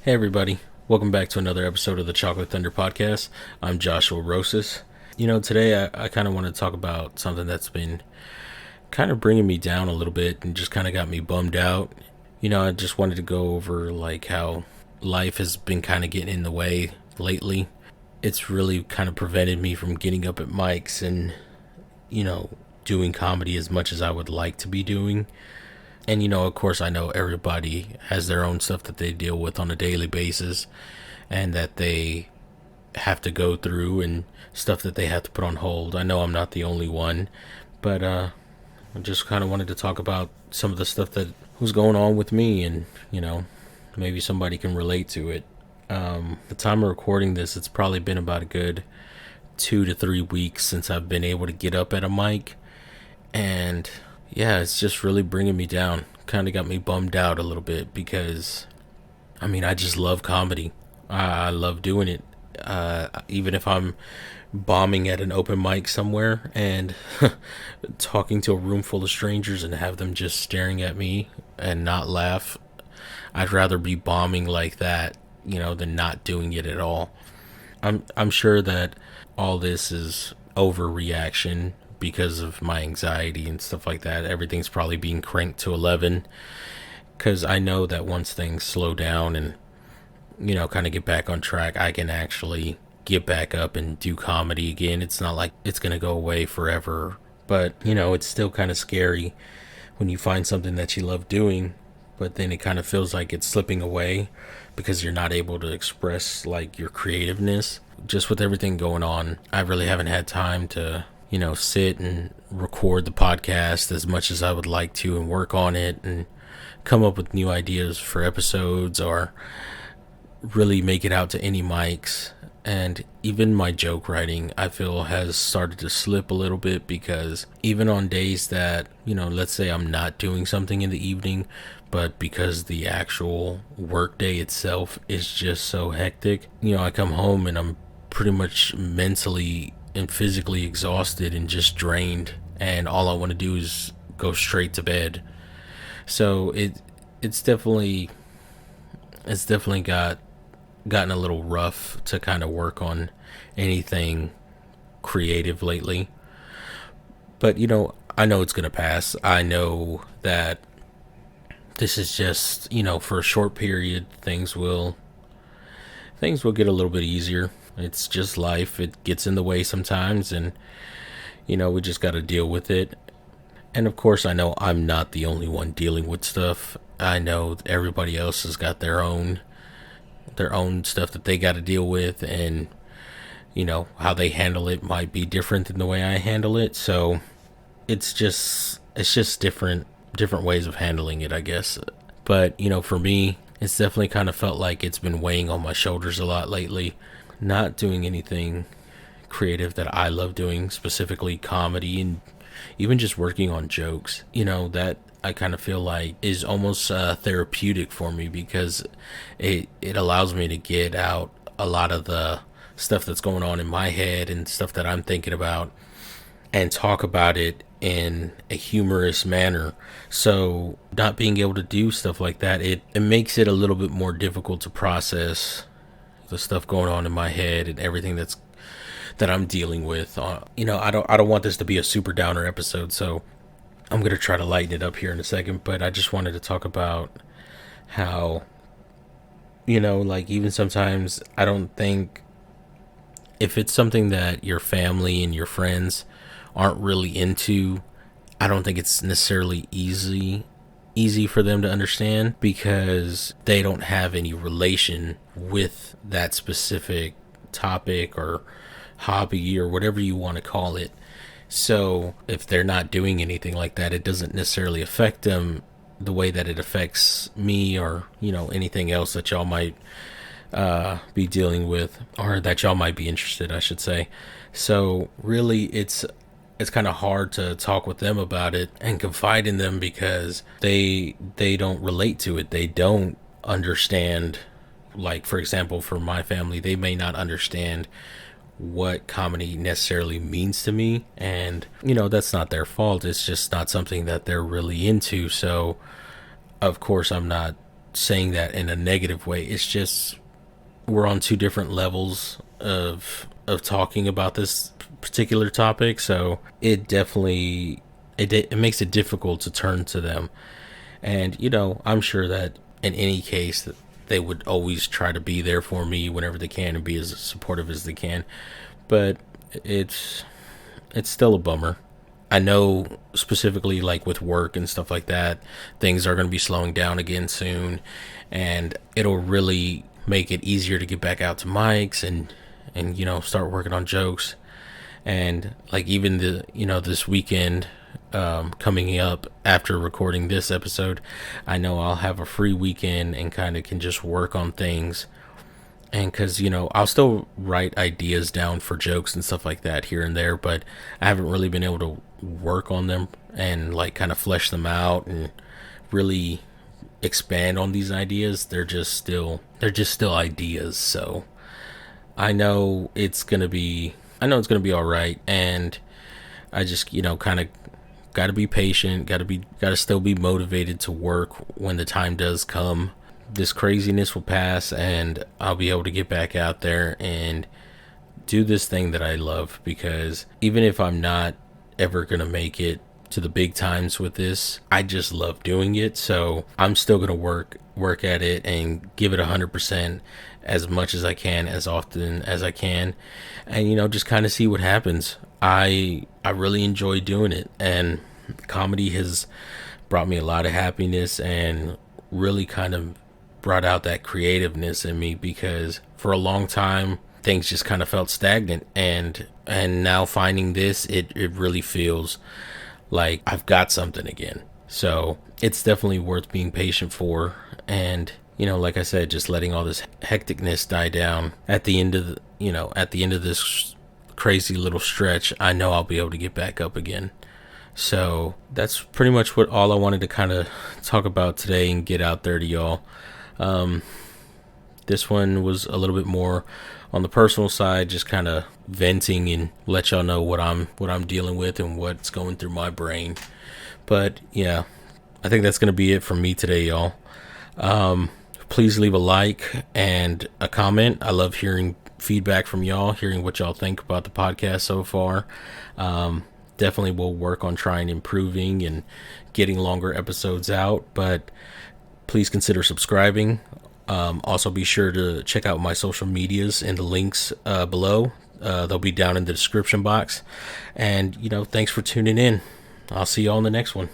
Hey everybody, welcome back to another episode of the Chocolate Thunder Podcast. I'm Joshua Rosas. Today I kind of want to talk about something that's been kind of bringing me down a little bit and just kind of got me bummed out. I just wanted to go over like how life has been kind of getting in the way lately. It's really kind of prevented me from getting up at mics and, doing comedy as much as I would like to be doing. And, of course, I know everybody has their own stuff that they deal with on a daily basis and that they have to go through and stuff that they have to put on hold. I know I'm not the only one, but I just kind of wanted to talk about some of the stuff that was going on with me and, maybe somebody can relate to it. The time of recording this, it's probably been about a good 2 to 3 weeks since I've been able to get up at a mic. And yeah, it's just really bringing me down. Kind of got me bummed out a little bit because, I just love comedy. I love doing it. Even if I'm bombing at an open mic somewhere and talking to a room full of strangers and have them just staring at me and not laugh, I'd rather be bombing like that, than not doing it at all. I'm sure that all this is overreaction because of my anxiety and stuff like that. Everything's probably being cranked to 11 because I know that once things slow down and kind of get back on track, I can actually get back up and do comedy again. It's not like it's gonna go away forever, but it's still kind of scary when you find something that you love doing, but then it kind of feels like it's slipping away because you're not able to express like your creativeness. Just with everything going on, I really haven't had time to sit and record the podcast as much as I would like to and work on it and come up with new ideas for episodes or really make it out to any mics. And even my joke writing, I feel, has started to slip a little bit because even on days that, let's say I'm not doing something in the evening, but because the actual work day itself is just so hectic, I come home and I'm pretty much mentally and physically exhausted and just drained, and all I want to do is go straight to bed. So it's definitely gotten a little rough to kind of work on anything creative lately. But I know it's gonna pass. I know that this is just for a short period. Things will get a little bit easier. It's just life. It gets in the way sometimes, and we just got to deal with it. And of course, I know I'm not the only one dealing with stuff. I know everybody else has got their own stuff that they got to deal with, and how they handle it might be different than the way I handle it. So it's just different ways of handling it, I guess. But for me, it's definitely kind of felt like it's been weighing on my shoulders a lot lately. Not doing anything creative that I love doing, specifically comedy, and even just working on jokes, that I kind of feel like is almost therapeutic for me because it allows me to get out a lot of the stuff that's going on in my head and stuff that I'm thinking about and talk about it in a humorous manner. So not being able to do stuff like that, it makes it a little bit more difficult to process the stuff going on in my head and everything that I'm dealing with. I don't want this to be a super downer episode, so I'm gonna try to lighten it up here in a second. But I just wanted to talk about how like even sometimes I don't think, if it's something that your family and your friends aren't really into, I don't think it's necessarily easy for them to understand because they don't have any relation with that specific topic or hobby or whatever you want to call it. So if they're not doing anything like that, it doesn't necessarily affect them the way that it affects me or anything else that y'all might be dealing with, or that y'all might be interested, I should say. So really it's kind of hard to talk with them about it and confide in them because they don't relate to it. They don't understand. Like, for example, for my family, they may not understand what comedy necessarily means to me, and that's not their fault. It's just not something that they're really into. So of course I'm not saying that in a negative way. It's just we're on two different levels of talking about this particular topic, so it definitely it makes it difficult to turn to them. And I'm sure that in any case that they would always try to be there for me whenever they can and be as supportive as they can. But it's it's still a bummer. I know specifically like with work and stuff like that, things are going to be slowing down again soon, and it'll really make it easier to get back out to mics and start working on jokes. And like even the this weekend, coming up after recording this episode, I know I'll have a free weekend and kind of can just work on things. And because I'll still write ideas down for jokes and stuff like that here and there, but I haven't really been able to work on them and like kind of flesh them out and really expand on these ideas. They're just still ideas. So I know it's gonna be all right. And I just kind of got to be patient, got to still be motivated to work when the time does come. This craziness will pass and I'll be able to get back out there and do this thing that I love, because even if I'm not ever going to make it to the big times with this, I just love doing it. So I'm still going to work at it and give it 100% as much as I can, as often as I can, and just kind of see what happens. I really enjoy doing it, and comedy has brought me a lot of happiness and really kind of brought out that creativeness in me, because for a long time things just kind of felt stagnant, and now finding this, it really feels like I've got something again. So it's definitely worth being patient for. And like I said, just letting all this hecticness die down at the end of this crazy little stretch, I know I'll be able to get back up again. So that's pretty much what all I wanted to kind of talk about today and get out there to y'all. This one was a little bit more on the personal side, just kind of venting and let y'all know what I'm dealing with and what's going through my brain. But yeah, I think that's gonna be it from me today, y'all. Please leave a like and a comment. I love hearing feedback from y'all, hearing what y'all think about the podcast so far. Definitely will work on trying improving and getting longer episodes out, but please consider subscribing. Also be sure to check out my social medias and the links below. They'll be down in the description box. And thanks for tuning in. I'll see y'all in the next one.